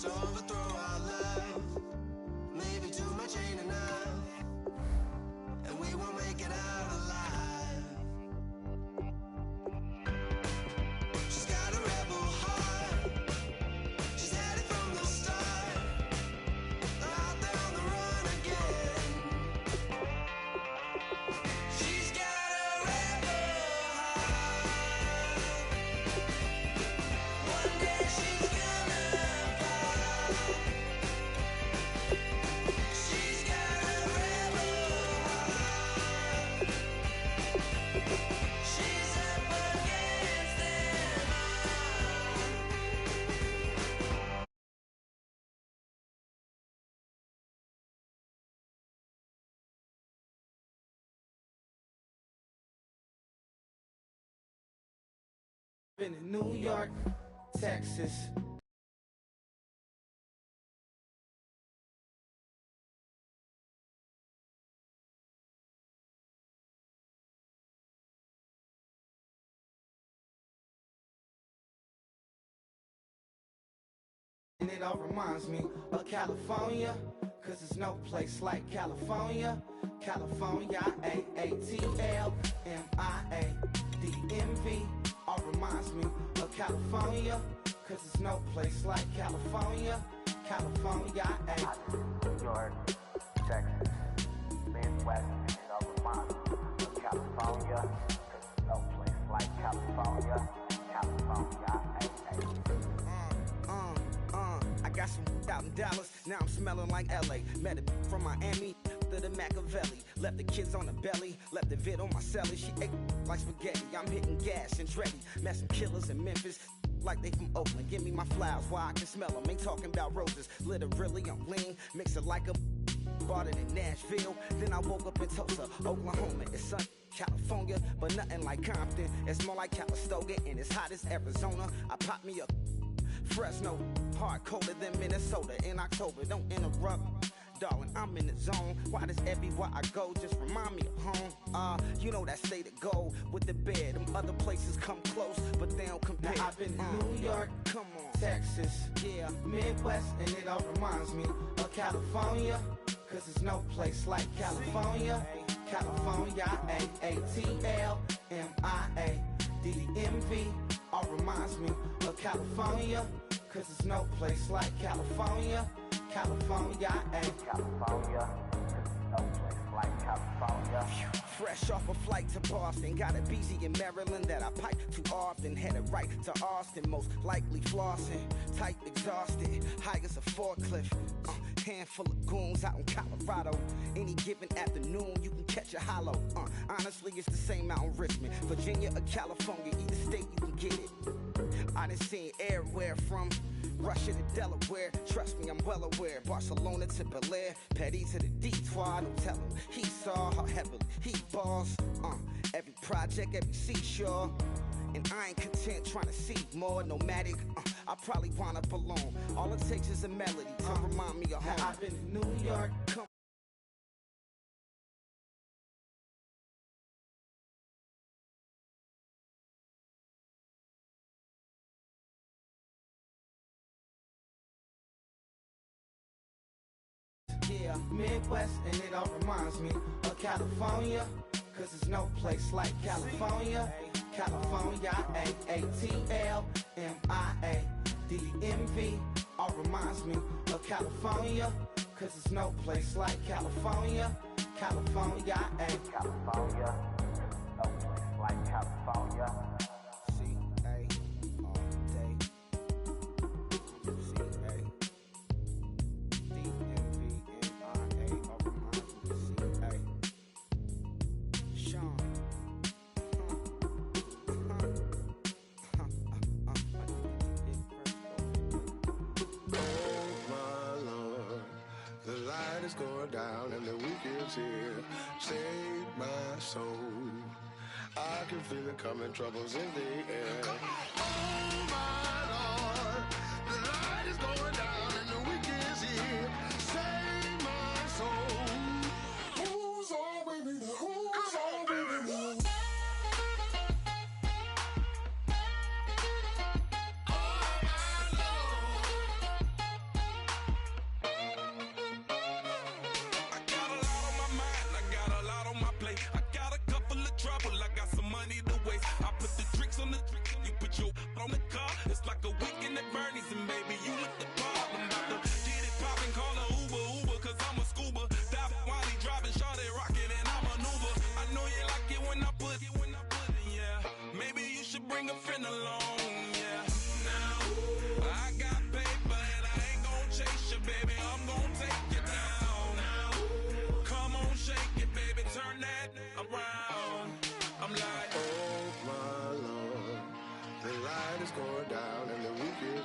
to overthrow our love. Maybe too much ain't enough, and we won't make it out alive. She's got a rebel heart. She's had it from the start. Out there on the run again. She's got a rebel heart. One day she's gonna fall. She's got a rebel heart. She's up against them all. Been in New York, Texas. And it all reminds me of California, cause there's no place like California. California, AATLMIADMV. All reminds me of California, cause there's no place like California. California, New York, Texas, Midwest, and it all reminds me of California, cause there's no place like California. California, I got some out in Dallas, now I'm smelling like LA. Met a from Miami to the Machiavelli. Left the kids on the belly, left the vid on my celly. She ate like spaghetti, I'm hitting gas and Dreddy. Met some killers in Memphis, like they from Oakland. Give me my flowers while I can smell them. Ain't talking about roses, literally I'm lean. Mix it like a bought it in Nashville. Then I woke up in Tulsa, Oklahoma. It's sun, California, but nothing like Compton. It's more like Calistoga and it's hot as Arizona. I pop me up Fresno, hard colder than Minnesota in October. Don't interrupt, darling, I'm in the zone. Why does everywhere I go just remind me of home? You know that state of gold with the bed. Them other places come close, but they don't compare. Now I've been in New York, come on, Texas, yeah, Midwest, and it all reminds me of California, cause there's no place like California. California, AATLMIADMV. All reminds me of California, cause there's no place like California. California, California, cause there's no place like California. Fresh off a flight to Boston, got a BZ in Maryland that I pipe too often. Headed right to Austin, most likely flossing. Tight, exhausted, high as a forklift. Handful of goons out in Colorado. Any given afternoon, you can catch a hollow. Honestly, it's the same out in Richmond, Virginia or California. Either state, you can get it. I done seen everywhere from Russia to Delaware. Trust me, I'm well aware. Barcelona to Bel Air, Petty to the Detroit. Don't tell him he saw how heavily he balls. Every project, every seashore. And I ain't content trying to see more nomadic. I probably wind up alone. All it takes is a melody to remind me of home. Now I've been in New York. Come yeah, Midwest, and it all reminds me of California, cause there's no place like California. California, AATLMIADMV. All reminds me of California, cause there's no place like California. California, California, cause there's no place like California. C-A all day. C-A D-M-V-M-I-A. All reminds me of C-A. Sean. Going down and the weekend's here. Save my soul. I can feel it coming, troubles in the air. Oh my Lord, the light is going down and the weekend's here. Save my soul. Who's on with me? Who's on with me? Oh my Lord.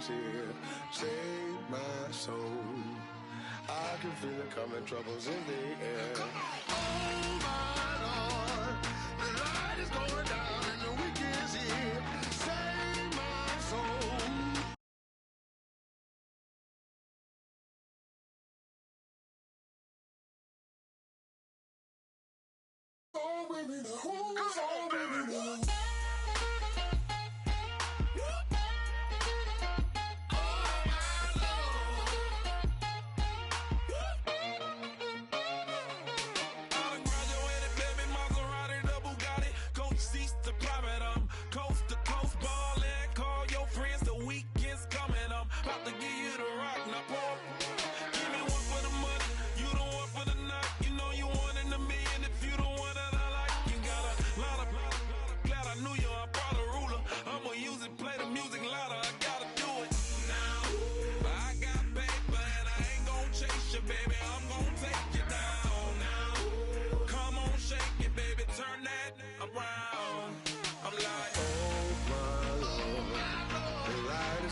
weekend's here. Save my soul. I can feel it coming, troubles in the air. Oh my Lord, the light is going down and the weekend's here. Save my soul. Oh baby, who's on baby?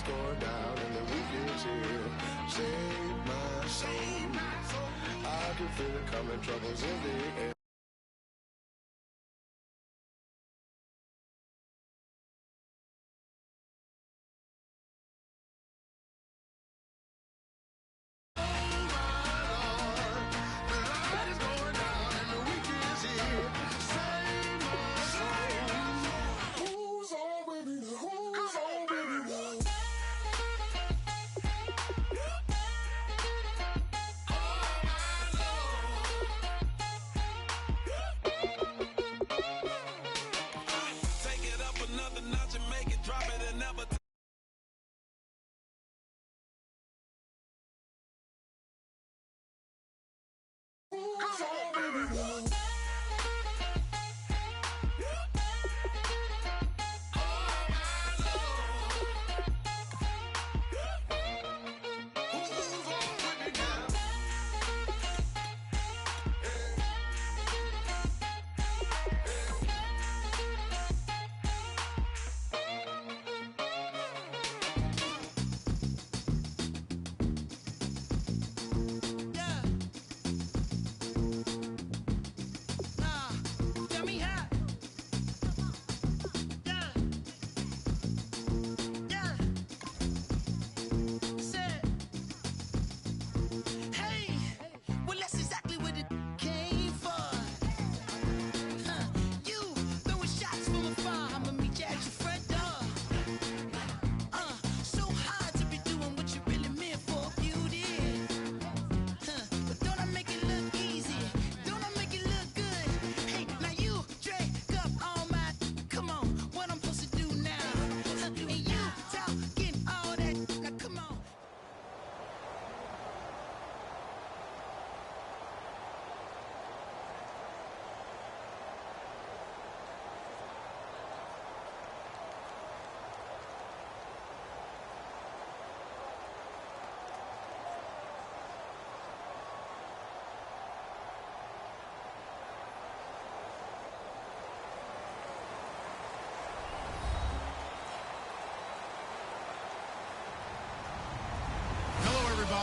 Going down and the weekend's here. Save my soul. I can feel it coming, troubles in the air.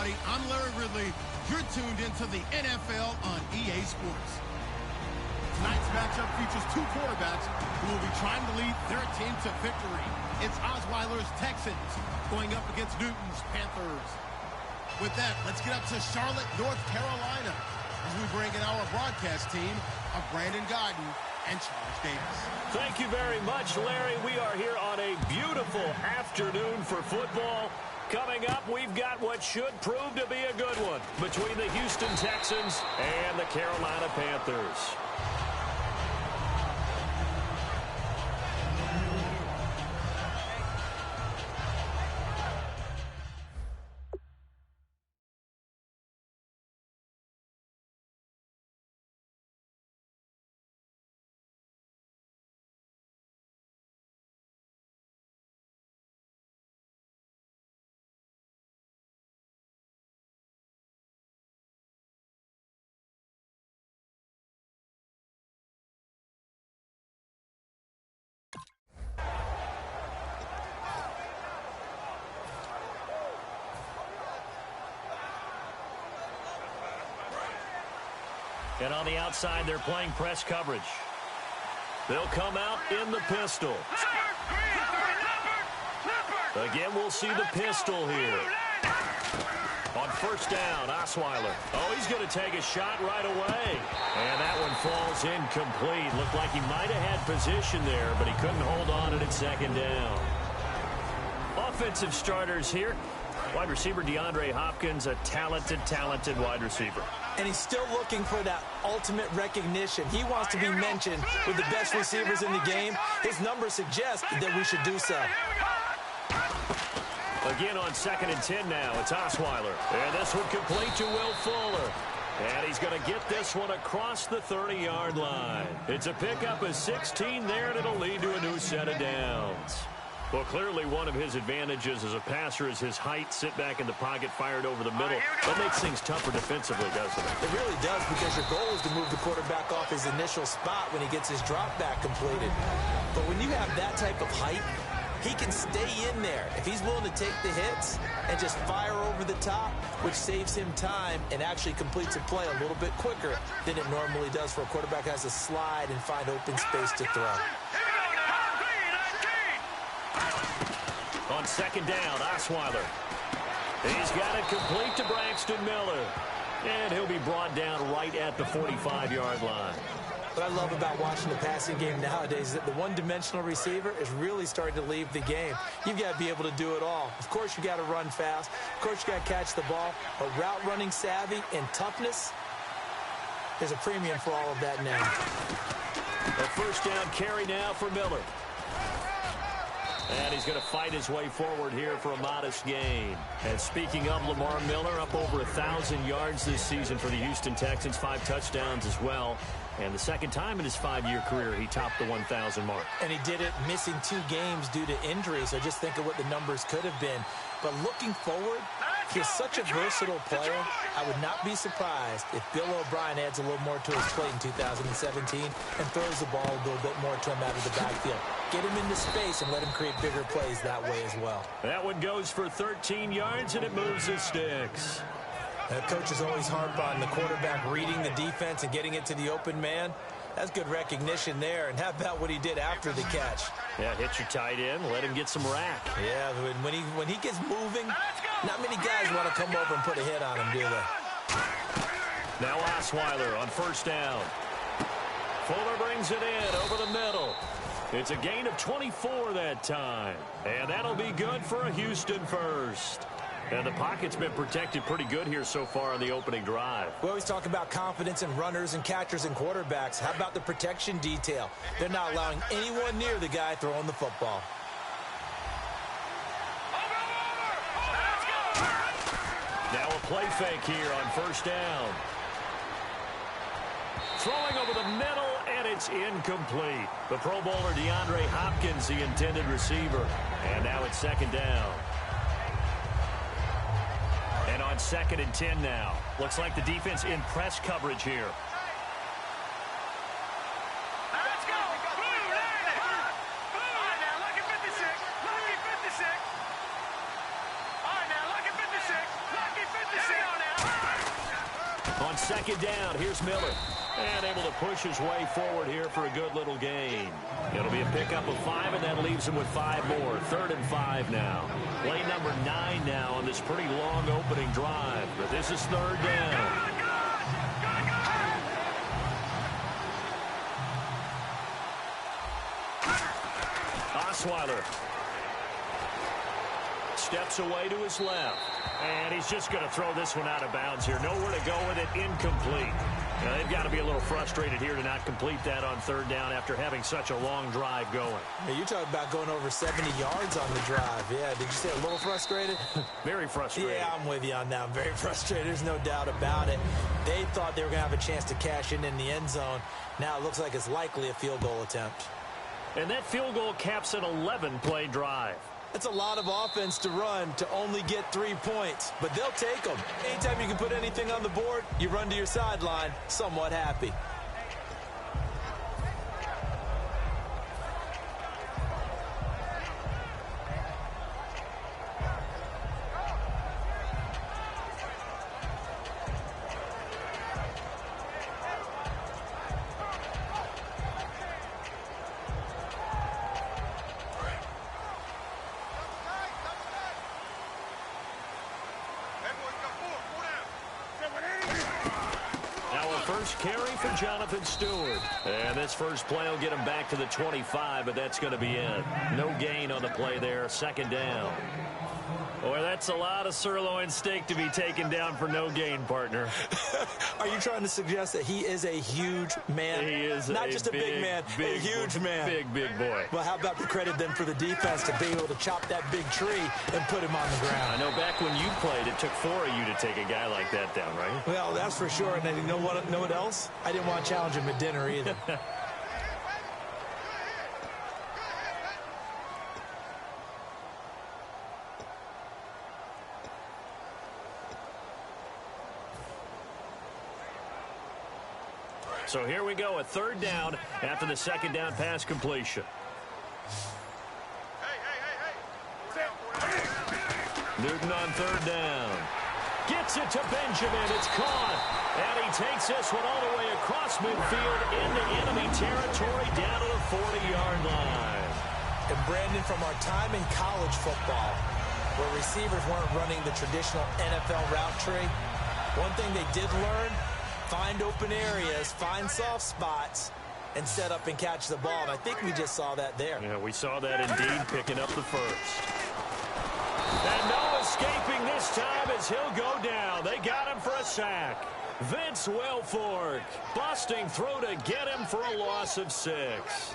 I'm Larry Ridley. You're tuned into the NFL on EA Sports. Tonight's matchup features two quarterbacks who will be trying to lead their team to victory. It's Osweiler's Texans going up against Newton's Panthers. With that, let's get up to Charlotte, North Carolina, as we bring in our broadcast team of Brandon Godden and Charles Davis. Thank you very much, Larry. We are here on a beautiful afternoon for football. Coming up, we've got what should prove to be a good one between the Houston Texans and the Carolina Panthers. And on the outside, they're playing press coverage. They'll come out in the pistol. Again, we'll see the pistol here. On first down, Osweiler. Oh, he's going to take a shot right away. And that one falls incomplete. Looked like he might have had position there, but he couldn't hold on at second down. Offensive starters here. Wide receiver DeAndre Hopkins, a talented wide receiver. And he's still looking for that ultimate recognition. He wants to be mentioned with the best receivers in the game. His numbers suggest that we should do so. Again on 2nd and 10 now. It's Osweiler. And this one complete to Will Fuller. And he's going to get this one across the 30-yard line. It's a pickup of 16 there, and it'll lead to a new set of downs. Well, clearly one of his advantages as a passer is his height. Sit back in the pocket, fired over the middle. That makes things tougher defensively, doesn't it? It really does, because your goal is to move the quarterback off his initial spot when he gets his drop back completed. But when you have that type of height, he can stay in there if he's willing to take the hits and just fire over the top, which saves him time and actually completes a play a little bit quicker than it normally does for a quarterback who has to slide and find open space to throw. On 2nd down, Osweiler. He's got it complete to Braxton Miller. And he'll be brought down right at the 45-yard line. What I love about watching the passing game nowadays is that the one-dimensional receiver is really starting to leave the game. You've got to be able to do it all. Of course, you got to run fast. Of course, you got to catch the ball. But route running savvy and toughness, there's a premium for all of that now. A first down carry now for Miller. And he's going to fight his way forward here for a modest gain. And speaking of Lamar Miller, up over 1,000 yards this season for the Houston Texans, 5 touchdowns as well. And the second time in his 5-year career, he topped the 1,000 mark. And he did it missing 2 games due to injury, so just think of what the numbers could have been. But looking forward, he's such a versatile player. I would not be surprised if Bill O'Brien adds a little more to his plate in 2017 and throws the ball a little bit more to him out of the backfield. Get him into space and let him create bigger plays that way as well. That one goes for 13 yards, and it moves the sticks. Coaches always harp on the quarterback reading the defense and getting it to the open man. That's good recognition there. And how about what he did after the catch? Yeah, hit your tight end, let him get some rack. Yeah, when he gets moving, not many guys want to come over and put a hit on him, do they? Now Osweiler on first down. Fuller brings it in over the middle. It's a gain of 24 that time. And that'll be good for a Houston first. And the pocket's been protected pretty good here so far on the opening drive. We always talk about confidence in runners and catchers and quarterbacks. How about the protection detail? They're not allowing anyone near the guy throwing the football. Now a play fake here on first down. Throwing over the middle, and it's incomplete. The Pro Bowler DeAndre Hopkins, the intended receiver. And now it's 2nd down. And on 2nd and 10 now. Looks like the defense in press coverage here. Let's go. Blue, all right, now look at 56. Lucky 56. All right, now look at 56. Lucky 56. On 2nd down, here's Miller. And able to push his way forward here for a good little gain. It'll be a pickup of 5, and that leaves him with 5 more. 3rd and 5 now. Play number 9 now on this pretty long opening drive. But this is 3rd down. Osweiler steps away to his left. And he's just going to throw this one out of bounds here. Nowhere to go with it. Incomplete. Now, they've got to be a little frustrated here to not complete that on 3rd down after having such a long drive going. Yeah, you're talking about going over 70 yards on the drive. Yeah, did you say a little frustrated? Very frustrated. Yeah, I'm with you on that. I'm very frustrated. There's no doubt about it. They thought they were going to have a chance to cash in the end zone. Now it looks like it's likely a field goal attempt. And that field goal caps an 11-play drive. That's a lot of offense to run to only get 3 points, but they'll take them. Anytime you can put anything on the board, you run to your sideline somewhat happy. first carry for Jonathan Stewart. And this first play will get him back to the 25, but that's going to be it. No gain on the play there. Second down. Boy, that's a lot of sirloin steak to be taken down for no gain, partner. Are you trying to suggest that he is a huge man? He is not just a big man, a huge man. Big boy. Well, how about the credit then for the defense to be able to chop that big tree and put him on the ground? I know back when you played, it took 4 of you to take a guy like that down, right? Well, that's for sure. And then you know what else? I didn't want to challenge him at dinner either. So here we go, a third down after the second down pass completion. Newton on third down. Gets it to Benjamin. It's caught. And he takes this one all the way across midfield into enemy territory down to the 40-yard line. And Brandon, from our time in college football, where receivers weren't running the traditional NFL route tree, one thing they did learn: find open areas, find soft spots, and set up and catch the ball. And I think we just saw that there. Yeah, we saw that indeed, picking up the first. And no escaping this time as he'll go down. They got him for a sack. Vince Wilfork busting through to get him for a loss of 6.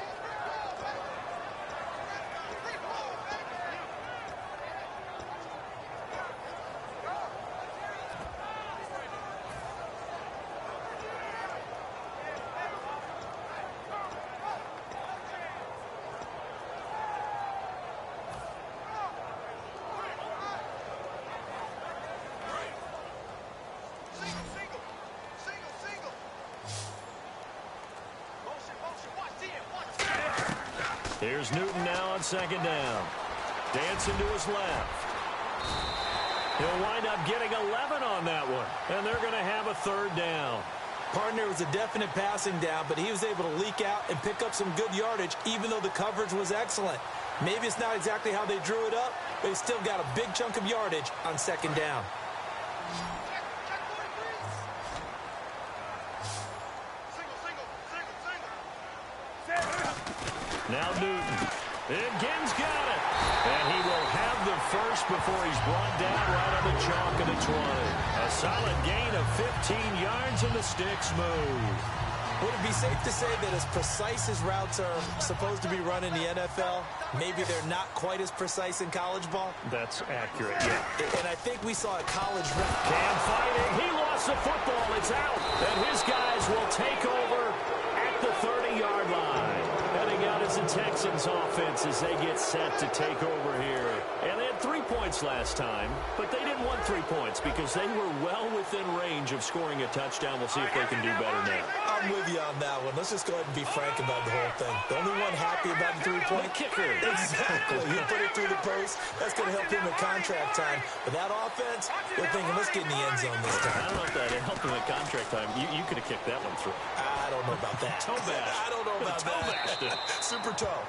Here's Newton now on second down. Dancing to his left. He'll wind up getting 11 on that one. And they're going to have a third down. Partner, was a definite passing down, but he was able to leak out and pick up some good yardage, even though the coverage was excellent. Maybe it's not exactly how they drew it up, but he still got a big chunk of yardage on second down. Now Newton. Again's got it. And he will have the first before he's brought down right on the chalk of the 20. A solid gain of 15 yards and the sticks move. Would it be safe to say that as precise as routes are supposed to be run in the NFL, maybe they're not quite as precise in college ball? That's accurate, yeah. And I think we saw a college... Cam fighting. He lost the football. It's out. And his guys will take over at the 30-yard line. Heading out is the Texans offense as they get set to take over here. And they had 3 points last time, but they didn't want 3 points because they were well within range of scoring a touchdown. We'll see if they can do better now. I'm with you on that one. Let's just go ahead and be frank about the whole thing. The only one happy about the 3-point kicker. Exactly. He put it through the post. That's going to help him at contract time. But that offense, they're thinking, let's get in the end zone this time. I don't know if that helped him at contract time. You could have kicked that one through. I don't know about that. Toe bash. I don't know about that. Super toe.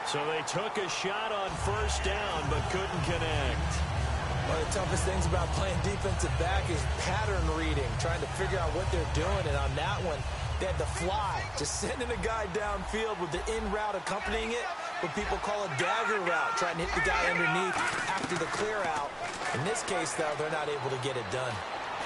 So they took a shot on first down, but couldn't connect. One of the toughest things about playing defensive back is pattern reading, trying to figure out what they're doing. And on that one, they had to fly, just sending a guy downfield with the in route accompanying it, what people call a dagger route, trying to hit the guy underneath after the clear out. In this case, though, they're not able to get it done.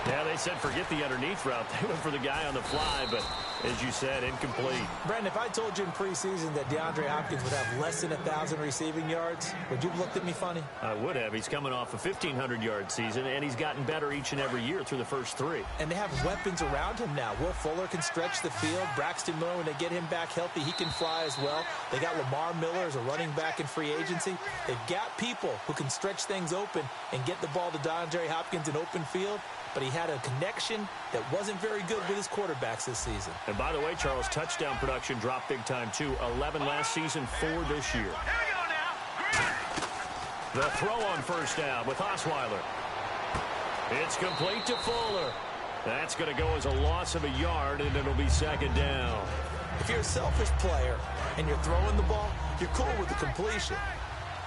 Yeah, they said forget the underneath route. They went for the guy on the fly, but as you said, incomplete. Brandon, if I told you in preseason that DeAndre Hopkins would have less than 1,000 receiving yards, would you have looked at me funny? I would have. He's coming off a 1,500-yard season, and he's gotten better each and every year through the first 3. And they have weapons around him now. Will Fuller can stretch the field. Braxton Miller, when they get him back healthy, he can fly as well. They got Lamar Miller as a running back in free agency. They've got people who can stretch things open and get the ball to DeAndre Hopkins in open field. But he had a connection that wasn't very good with his quarterbacks this season. And by the way, Charles, touchdown production dropped big time, too. 11 last season, 4 this year. The throw on first down with Osweiler. It's complete to Fuller. That's going to go as a loss of a yard, and it'll be second down. If you're a selfish player and you're throwing the ball, you're cool with the completion.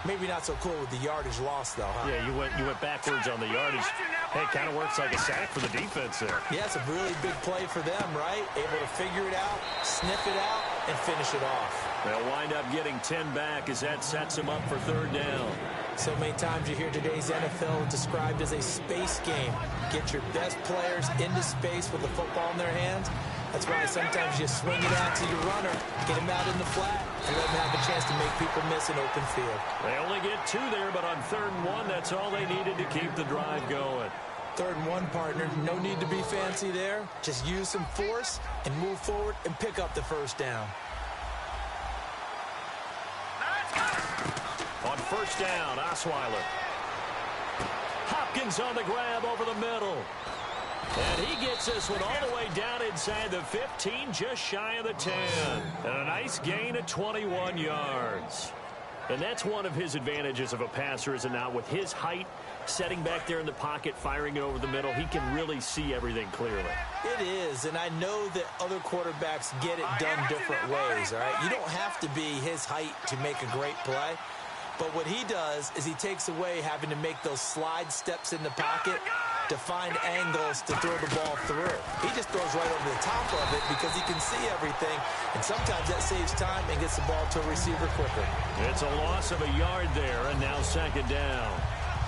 Maybe not so cool with the yardage loss, though, huh? Yeah, you went backwards on the yardage. Hey, it kind of works like a sack for the defense there. Yeah, it's a really big play for them, right? Able to figure it out, sniff it out, and finish it off. They'll wind up getting 10 back as that sets them up for third down. So many times you hear today's NFL described as a space game. Get your best players into space with the football in their hands. That's why sometimes you swing it out to your runner, get him out in the flat, and let him have a chance to make people miss an open field. They only get 2 there, but on 3rd and 1, that's all they needed to keep the drive going. 3rd and 1, partner. No need to be fancy there. Just use some force and move forward and pick up the first down. On 1st down, Osweiler. Hopkins on the grab over the middle. And he gets this one all the way down inside the 15, just shy of the 10. And a nice gain of 21 yards. And that's one of his advantages of a passer, is it not? With his height, setting back there in the pocket, firing it over the middle, he can really see everything clearly. It is, and I know that other quarterbacks get it done different ways, all right? You don't have to be his height to make a great play. But what he does is he takes away having to make those slide steps in the pocket to find angles to throw the ball through. He just throws right over the top of it because he can see everything, and sometimes that saves time and gets the ball to a receiver quicker. It's a loss of a yard there, and now 2nd down.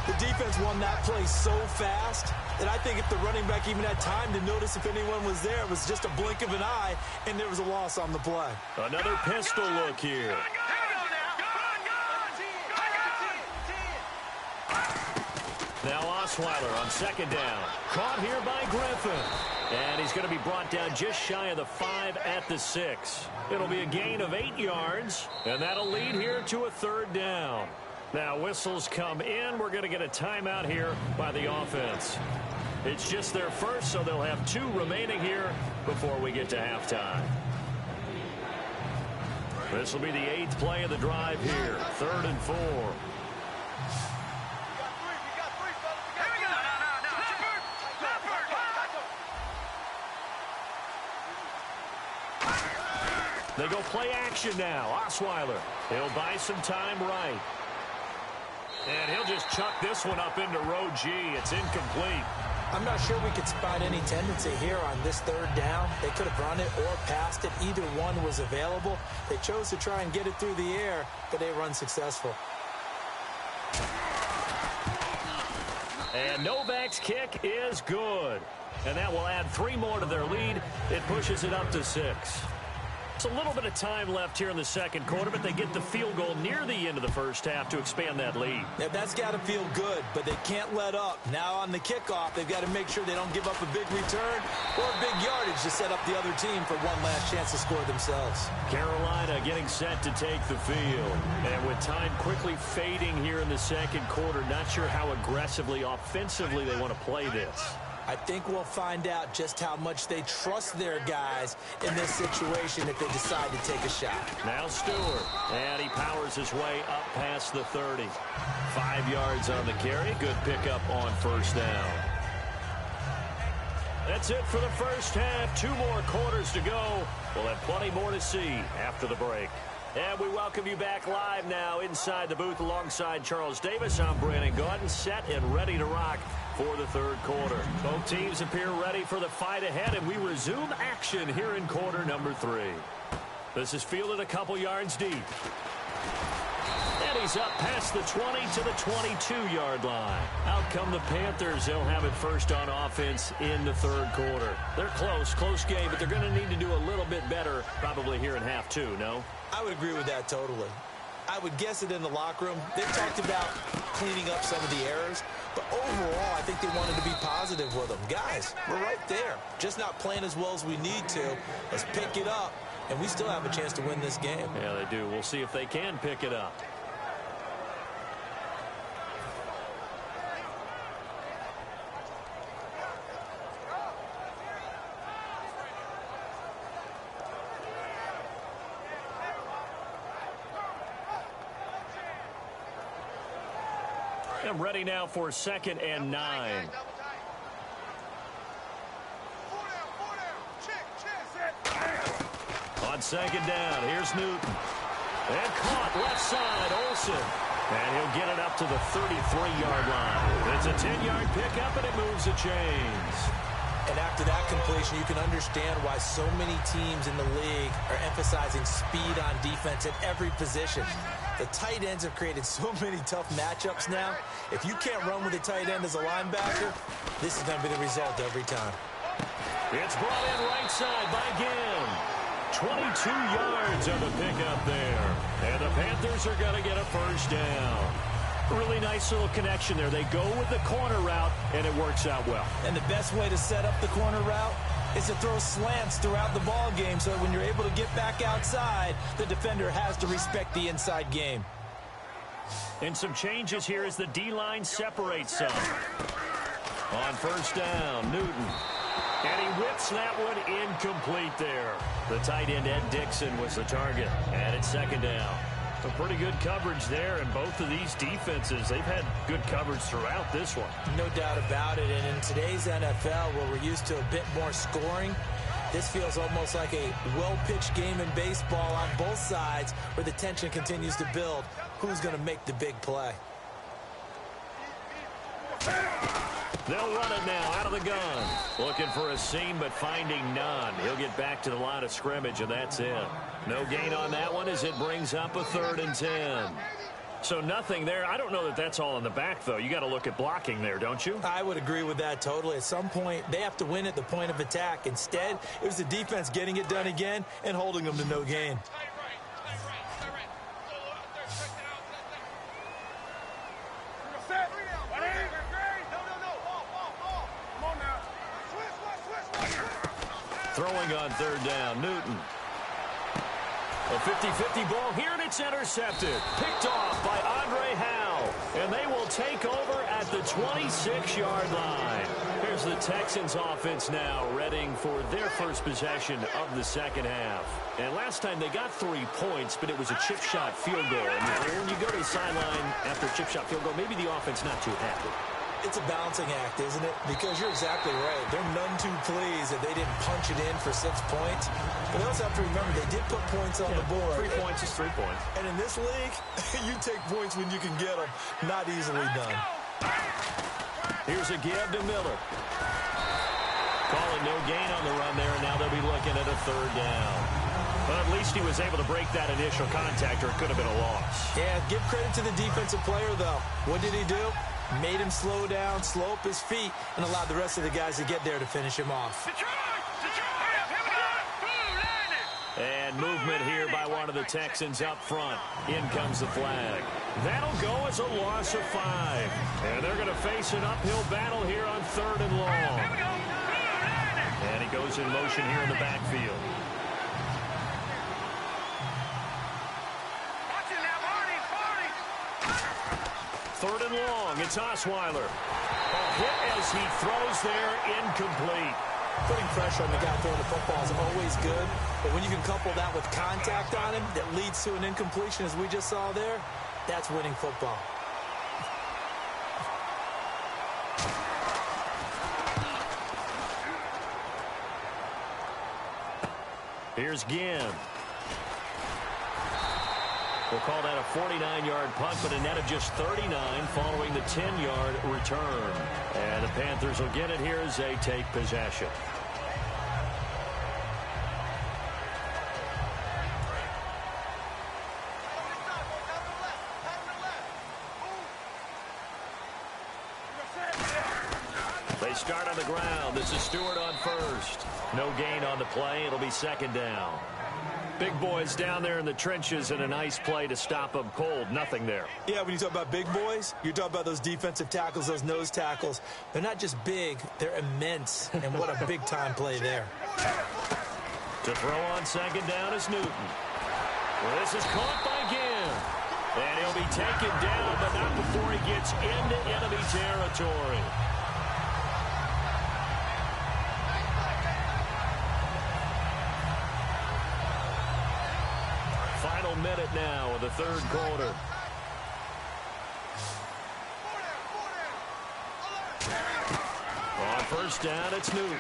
The defense won that play so fast that I think if the running back even had time to notice if anyone was there, it was just a blink of an eye, and there was a loss on the play. Another pistol look here. Now Osweiler on 2nd down. Caught here by Griffin. And he's going to be brought down just shy of the 5 at the 6. It'll be a gain of 8 yards, and that'll lead here to a 3rd down. Now whistles come in. We're going to get a timeout here by the offense. It's just their first, so they'll have 2 remaining here before we get to halftime. This will be the 8th play of the drive here. 3rd and 4. They go play action now. Osweiler. He'll buy some time right. And he'll just chuck this one up into row G. It's incomplete. I'm not sure we could spot any tendency here on this 3rd down. They could have run it or passed it. Either one was available. They chose to try and get it through the air, but they run successful. And Novak's kick is good. And that will add 3 more to their lead. It pushes it up to 6. It's a little bit of time left here in the 2nd quarter, but they get the field goal near the end of the 1st half to expand that lead. Yeah, that's got to feel good, but they can't let up. Now on the kickoff, they've got to make sure they don't give up a big return or a big yardage to set up the other team for one last chance to score themselves. Carolina getting set to take the field. And with time quickly fading here in the 2nd quarter, not sure how aggressively, offensively they want to play this. I think we'll find out just how much they trust their guys in this situation if they decide to take a shot. Now Stewart, and he powers his way up past the 30. 5 yards on the carry. Good pickup on 1st down. That's it for the 1st half. 2 more quarters to go. We'll have plenty more to see after the break. And we welcome you back live now inside the booth alongside Charles Davis. I'm Brandon Gaudin, set and ready to rock for the 3rd quarter. Both teams appear ready for the fight ahead, and we resume action here in quarter number 3. This is fielded a couple yards deep. And he's up past the 20 to the 22-yard line. Out come the Panthers. They'll have it first on offense in the 3rd quarter. They're close game, but they're going to need to do a little bit better probably here in half 2, no? I would agree with that totally. I would guess it in the locker room. They talked about cleaning up some of the errors, but overall, I think they wanted to be positive with them. Guys, we're right there. Just not playing as well as we need to. Let's pick it up, and we still have a chance to win this game. Yeah, they do. We'll see if they can pick it up. And ready now for 2nd and 9. On 2nd down, here's Newton. And caught left side, Olsen. And he'll get it up to the 33-yard line. It's a 10-yard pickup, and it moves the chains. And after that completion, you can understand why so many teams in the league are emphasizing speed on defense at every position. The tight ends have created so many tough matchups now. If you can't run with a tight end as a linebacker, this is going to be the result every time. It's brought in right side by Ginn. 22 yards on the pickup there. And the Panthers are going to get a first down. Really nice little connection there. They go with the corner route, and it works out well. And the best way to set up the corner route is to throw slants throughout the ball game so that when you're able to get back outside, the defender has to respect the inside game. And some changes here as the D-line separates some. On first down, Newton. And he whips that one incomplete there. The tight end, Ed Dixon, was the target. And it's second down. Some pretty good coverage there, and both of these defenses, they've had good coverage throughout this one. No doubt about it, and in today's NFL, where we're used to a bit more scoring, this feels almost like a well-pitched game in baseball on both sides, where the tension continues to build. Who's going to make the big play? They'll run it now out of the gun. Looking for a seam, but finding none. He'll get back to the line of scrimmage, and that's it. No gain on that one as it brings up a 3rd and 10. So nothing there. I don't know that that's all in the back, though. You got to look at blocking there, don't you? I would agree with that totally. At some point, they have to win at the point of attack. Instead, it was the defense getting it done again and holding them to no gain. Throwing on 3rd down, Newton. A 50-50 ball here, and it's intercepted. Picked off by Andre Howe. And they will take over at the 26-yard line. Here's the Texans offense now, readying for their first possession of the second half. And last time they got 3 points, but it was a chip shot field goal. And when you go to the sideline after a chip shot field goal, maybe the offense not too happy. It's a balancing act, isn't it? Because you're exactly right. They're none too pleased that they didn't punch it in for 6 points. But they also have to remember they did put points on the board. 3 points is 3 points. And in this league, you take points when you can get them. Not easily done. Here's a give to Miller. Calling no gain on the run there, and now they'll be looking at a 3rd down. But at least he was able to break that initial contact, or it could have been a loss. Yeah, give credit to the defensive player, though. What did he do? Made him slow down, slow up his feet, and allowed the rest of the guys to get there to finish him off. And movement here by one of the Texans up front. In comes the flag. That'll go as a loss of 5. And they're going to face an uphill battle here on 3rd and long. And he goes in motion here in the backfield. Third and long, it's Osweiler. A hit as he throws there, incomplete. Putting pressure on the guy throwing the football is always good, but when you can couple that with contact on him that leads to an incompletion, as we just saw there, that's winning football. Here's Ginn. We'll call that a 49-yard punt, but a net of just 39 following the 10-yard return. And the Panthers will get it here as they take possession. They start on the ground. This is Stewart on first. No gain on the play. It'll be 2nd down. Big boys down there in the trenches, and a nice play to stop them cold. Nothing there. Yeah, when you talk about big boys, you're talking about those defensive tackles, those nose tackles. They're not just big, they're immense. And what a big-time play there. To throw on 2nd down is Newton. Well, this is caught by Ginn. And he'll be taken down, but not before he gets into enemy territory. Final minute now of the 3rd quarter. On first down, it's Newton.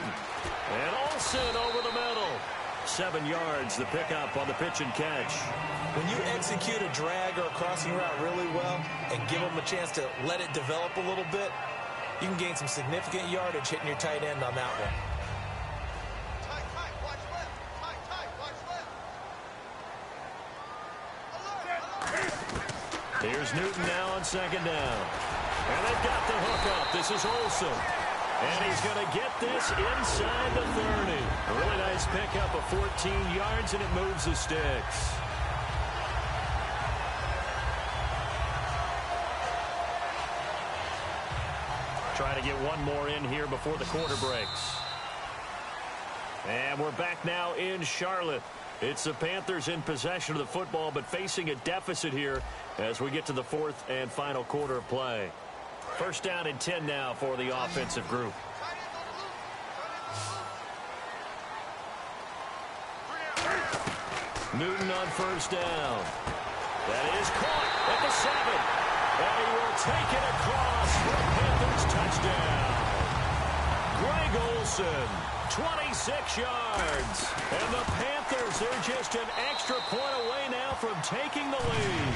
And Olsen over the middle. 7 yards, the pickup on the pitch and catch. When you execute a drag or a crossing route really well and give them a chance to let it develop a little bit, you can gain some significant yardage hitting your tight end on that one. Here's Newton now on second down. And they've got the hook up. This is Olsen. And he's going to get this inside the 30. A really nice pickup of 14 yards, and it moves the sticks. Trying to get one more in here before the quarter breaks. And we're back now in Charlotte. It's the Panthers in possession of the football, but facing a deficit here as we get to the fourth and final quarter of play. First down and 10 now for the offensive group. Newton on first down. That is caught at the 7. And he will take it across for a Panthers touchdown. Greg Olsen, 26 yards. And the Panthers, they're just an extra point away now from taking the lead.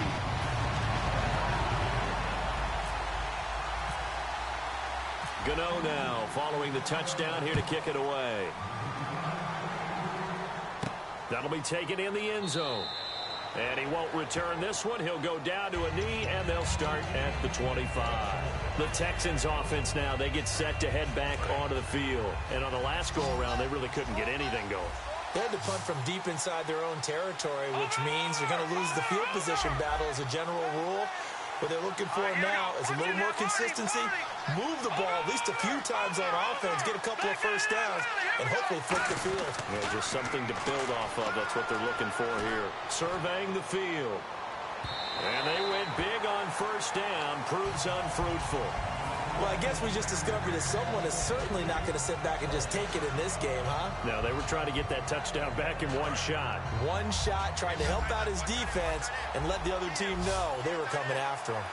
Gano now following the touchdown here to kick it away. That'll be taken in the end zone. And he won't return this one. He'll go down to a knee, and they'll start at the 25. The Texans offense now, they get set to head back onto the field. And on the last go-around, they really couldn't get anything going. They had to punt from deep inside their own territory, which means they're going to lose the field position battle as a general rule. What they're looking for now is a little more consistency, move the ball at least a few times on offense, get a couple of first downs, and hopefully flip the field. Yeah, just something to build off of. That's what they're looking for here. Surveying the field. And they went big on first down. Proves unfruitful. Well, I guess we just discovered that someone is certainly not going to sit back and just take it in this game, huh? No, they were trying to get that touchdown back in one shot. One shot, trying to help out his defense and let the other team know they were coming after him.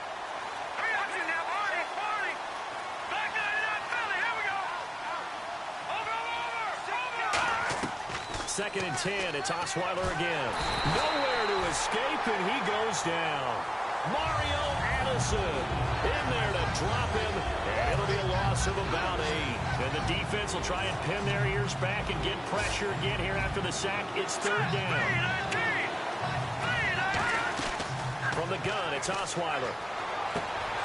Second and 10, it's Osweiler again. Nowhere to escape, and he goes down. Mario Addison in there to drop him, and it'll be a loss of about 8. And the defense will try and pin their ears back and get pressure again here after the sack. It's third down. From the gun, it's Osweiler.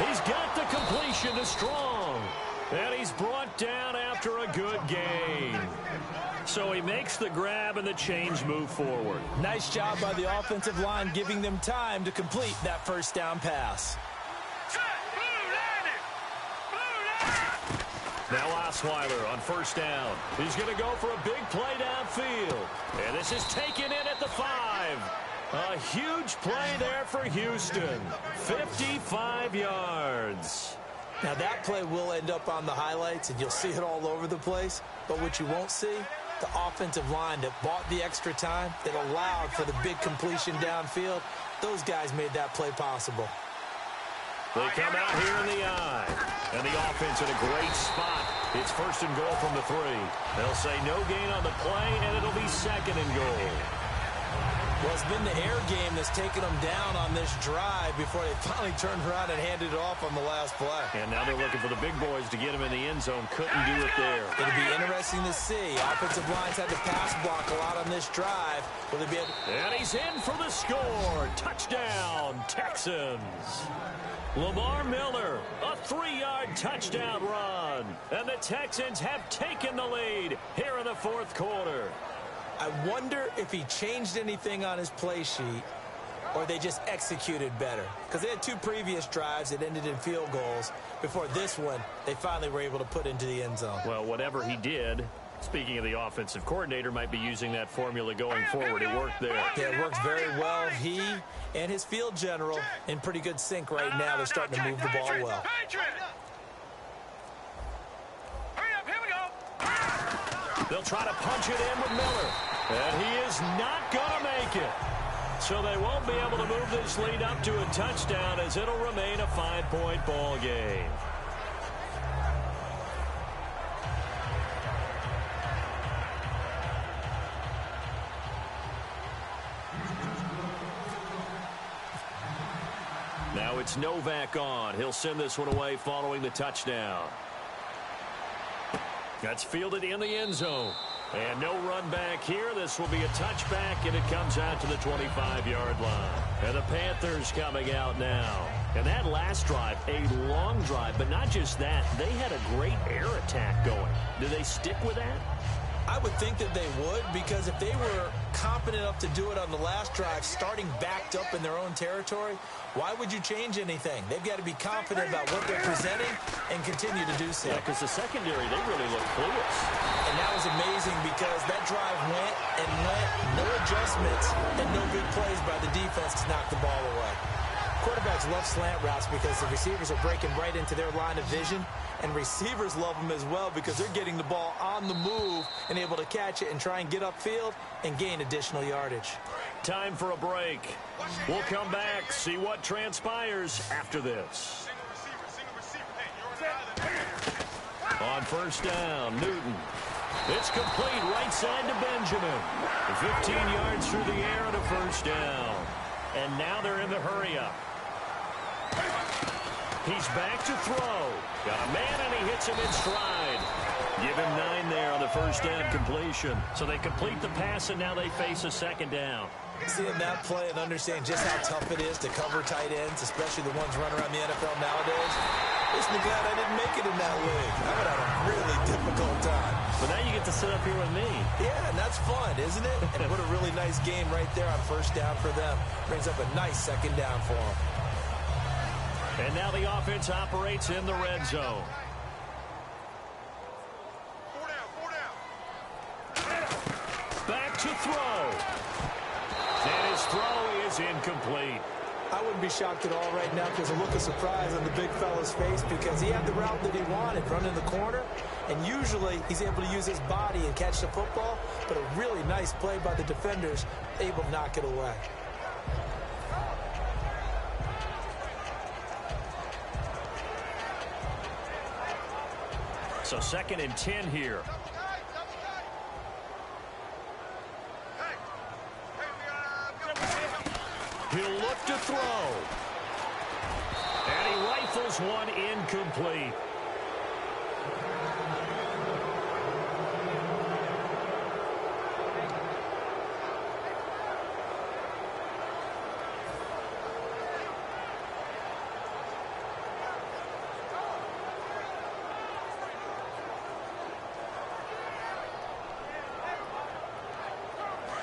He's got the completion to Strong, and he's brought down after a good gain. So he makes the grab and the chains move forward. Nice job by the offensive line giving them time to complete that first down pass. Now Osweiler on first down. He's going to go for a big play downfield. And this is taken in at the 5. A huge play there for Houston. 55 yards. Now that play will end up on the highlights, and you'll see it all over the place. But what you won't see, the offensive line that bought the extra time, that allowed for the big completion downfield, those guys made that play possible. They come out here in the eye. And the offense in a great spot. It's first and goal from the 3. They'll say no gain on the play, and it'll be second and goal. Well, it's been the air game that's taken them down on this drive before they finally turned around and handed it off on the last play. And now they're looking for the big boys to get him in the end zone. Couldn't do it there. It'll be interesting to see. Offensive lines had to pass block a lot on this drive. Will they be able... And he's in for the score. Touchdown, Texans. Lamar Miller, a 3-yard touchdown run. And the Texans have taken the lead here in the fourth quarter. I wonder if he changed anything on his play sheet or they just executed better. Because they had 2 previous drives that ended in field goals. Before this one, they finally were able to put into the end zone. Well, whatever he did, speaking of the offensive coordinator, might be using that formula going forward. It worked there. Yeah, it worked very well. He and his field general in pretty good sync right now. They're starting to move the ball well. They'll try to punch it in with Miller. And he is not going to make it. So they won't be able to move this lead up to a touchdown as it'll remain a 5-point ball game. now it's Novak on. He'll send this one away following the touchdown. That's fielded in the end zone. And no run back here. This will be a touchback, and it comes out to the 25-yard line. And the Panthers coming out now. And that last drive, a long drive, but not just that. They had a great air attack going. Do they stick with that? I would think that they would, because if they were competent enough to do it on the last drive, starting backed up in their own territory, why would you change anything? They've got to be confident about what they're presenting and continue to do so. Yeah, because the secondary, they really look clueless. And that was amazing because that drive went and went, no adjustments, and no big plays by the defense to knock the ball away. Quarterbacks love slant routes because the receivers are breaking right into their line of vision, and receivers love them as well because they're getting the ball on the move and able to catch it and try and get upfield and gain additional yardage. Time for a break. We'll come back, see what transpires after this. On first down, Newton. It's complete right side to Benjamin. 15 yards through the air and a first down. And now they're in the hurry-up. He's back to throw. Got a man, and he hits him in stride. Give him 9 there on the first down completion. So they complete the pass, and now they face a second down. Seeing that play and understand just how tough it is to cover tight ends, especially the ones running around the NFL nowadays, makes me glad I didn't make it in that league. I would have a really difficult time. But now you get to sit up here with me. Yeah, and that's fun, isn't it? And what a really nice game right there on first down for them. Brings up a nice second down for them. And now the offense operates in the red zone. Back to throw. And his throw is incomplete. I wouldn't be shocked at all right now because a look of surprise on the big fella's face because he had the route that he wanted, running the corner, and usually he's able to use his body and catch the football, but a really nice play by the defenders, able to knock it away. So 2nd and 10 here. He'll look to throw. And he rifles one incomplete.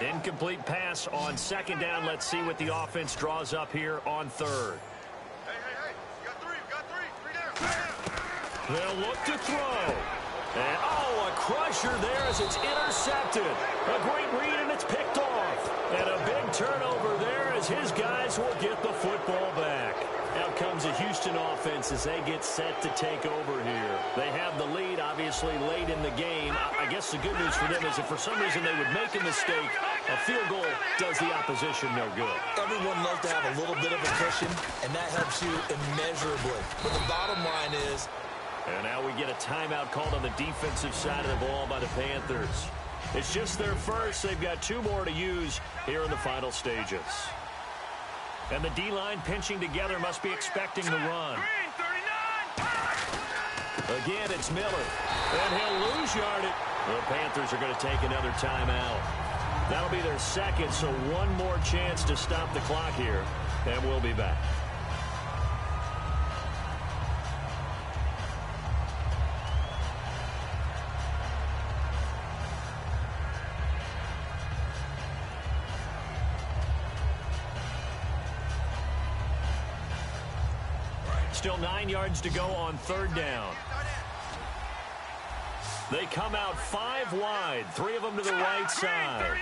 Incomplete pass on second down. Let's see what the offense draws up here on third. Hey, you got three down. They'll look to throw. And, a crusher there as it's intercepted. A great read, and it's picked off. And a big turnover there as his guys will get the football back. Out comes the Houston offense as they get set to take over here. They have the lead, obviously, late in the game. I guess the good news for them is if for some reason they would make a mistake, a field goal does the opposition no good. Everyone loves to have a little bit of a cushion, and that helps you immeasurably. But the bottom line is... And now we get a timeout called on the defensive side of the ball by the Panthers. It's just their first. They've got 2 more to use here in the final stages. And the D-line pinching together must be expecting the run. Again, it's Miller. And he'll lose yardage. The Panthers are going to take another timeout. That'll be their second, so 1 more chance to stop the clock here. And we'll be back. Still 9 yards to go on third down. They come out 5 wide, 3 of them to the right side.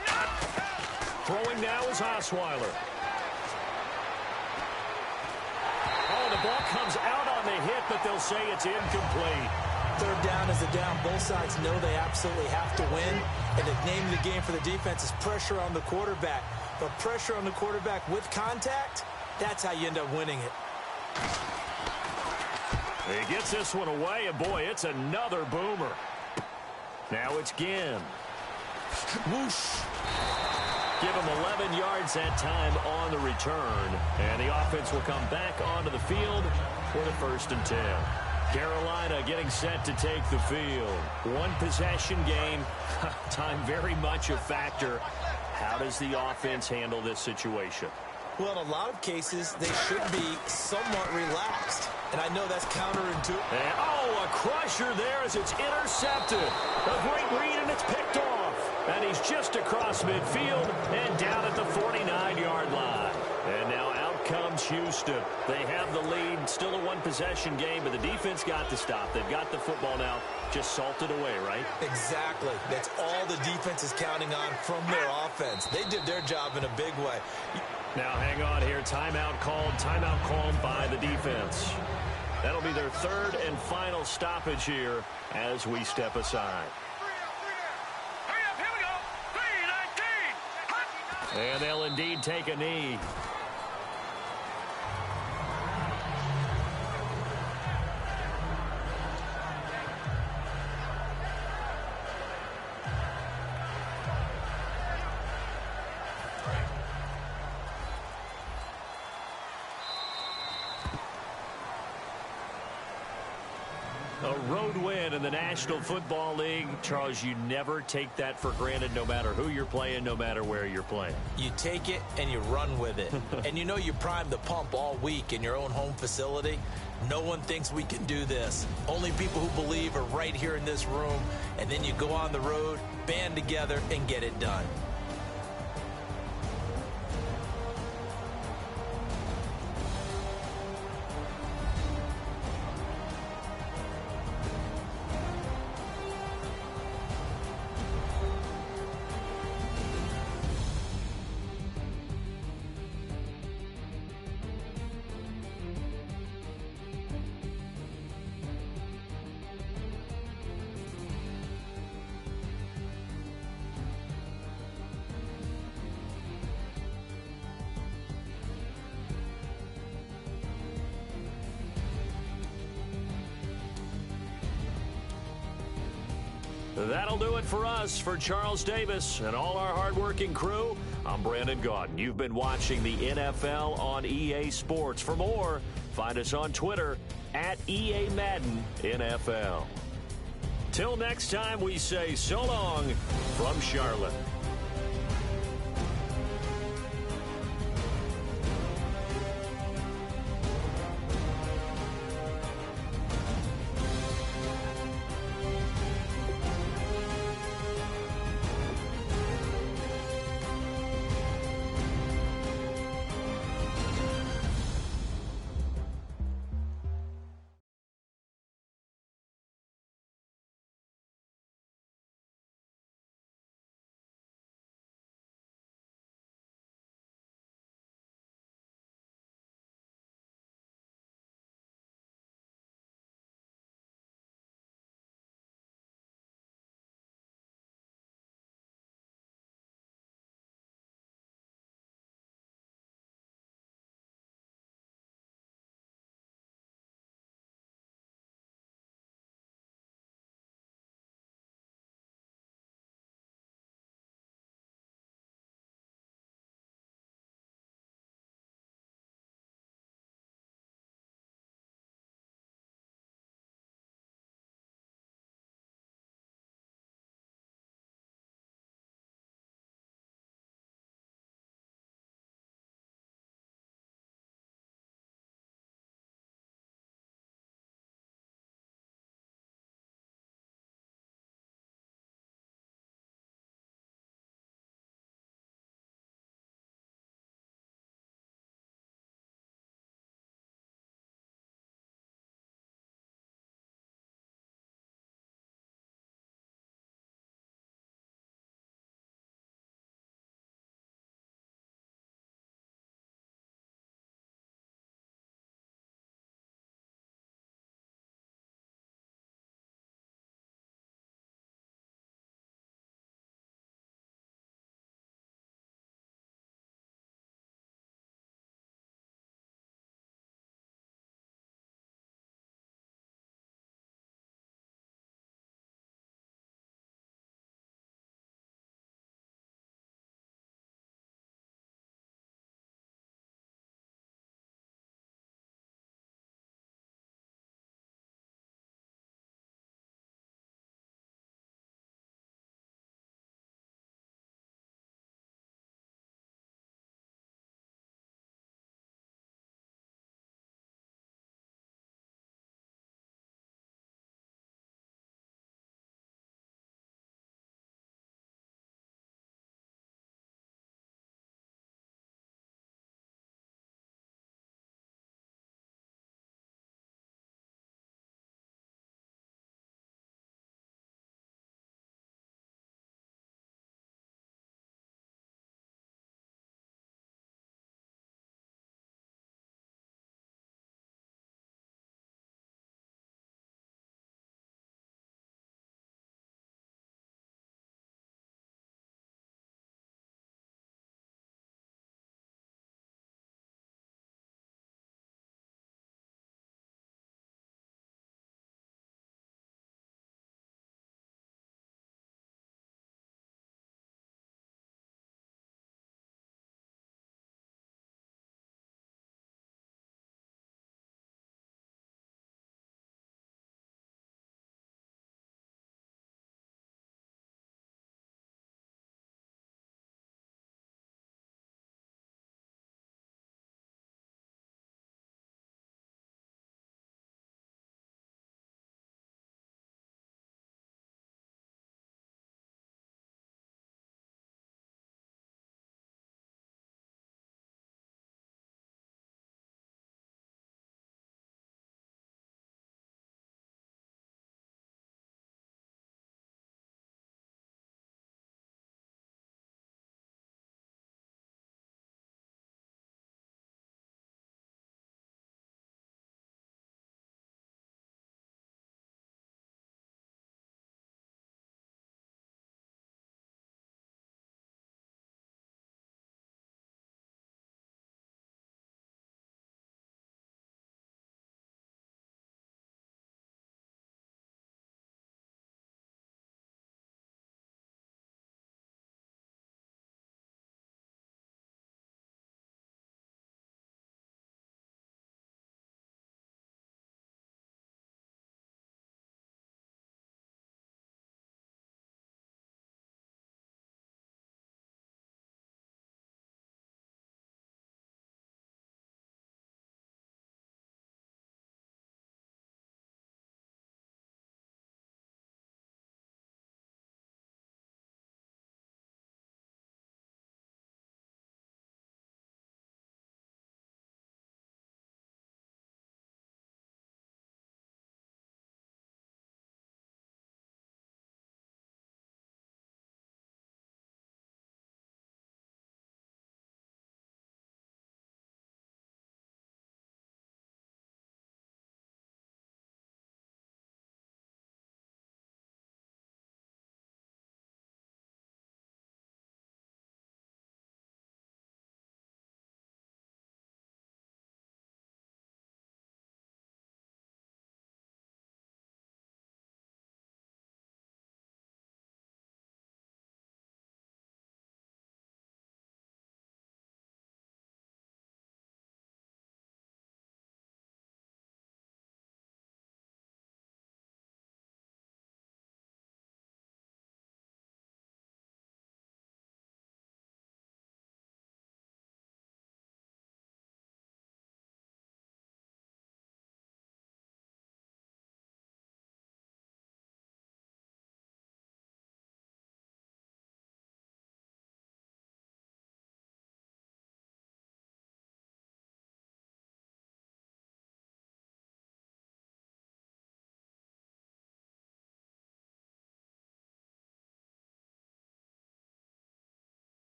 Throwing now is Osweiler. The ball comes out on the hit, but they'll say it's incomplete. Third down is a down. Both sides know they absolutely have to win. And the name of the game for the defense is pressure on the quarterback. But pressure on the quarterback with contact, that's how you end up winning it. He gets this one away, and boy, it's another boomer. Now it's Ginn. Whoosh. Give him 11 yards that time on the return. And the offense will come back onto the field for the 1st and 10. Carolina getting set to take the field. One possession game. Time very much a factor. How does the offense handle this situation? Well, in a lot of cases, they should be somewhat relaxed. And I know that's counterintuitive. And, a crusher there as it's intercepted. A great read, and it's picked off. And he's just across midfield and down at the 49-yard line. And now out comes Houston. They have the lead. Still a one-possession game, but the defense got the stop. They've got the football now. Just salted away, right? Exactly. That's all the defense is counting on from their offense. They did their job in a big way. Now hang on here. Timeout called by the defense. That'll be their 3rd and final stoppage here as we step aside. Hurry up, here we go. 3:19. And they'll indeed take a knee. A road win in the National Football League. Charles, you never take that for granted no matter who you're playing, no matter where you're playing. You take it and you run with it. And you know you primed the pump all week in your own home facility. No one thinks we can do this. Only people who believe are right here in this room. And then you go on the road, band together, and get it done. That'll do it for us. For Charles Davis and all our hardworking crew, I'm Brandon Gaudin. You've been watching the NFL on EA Sports. For more, find us on Twitter at EA Madden NFL. Till next time, we say so long from Charlotte.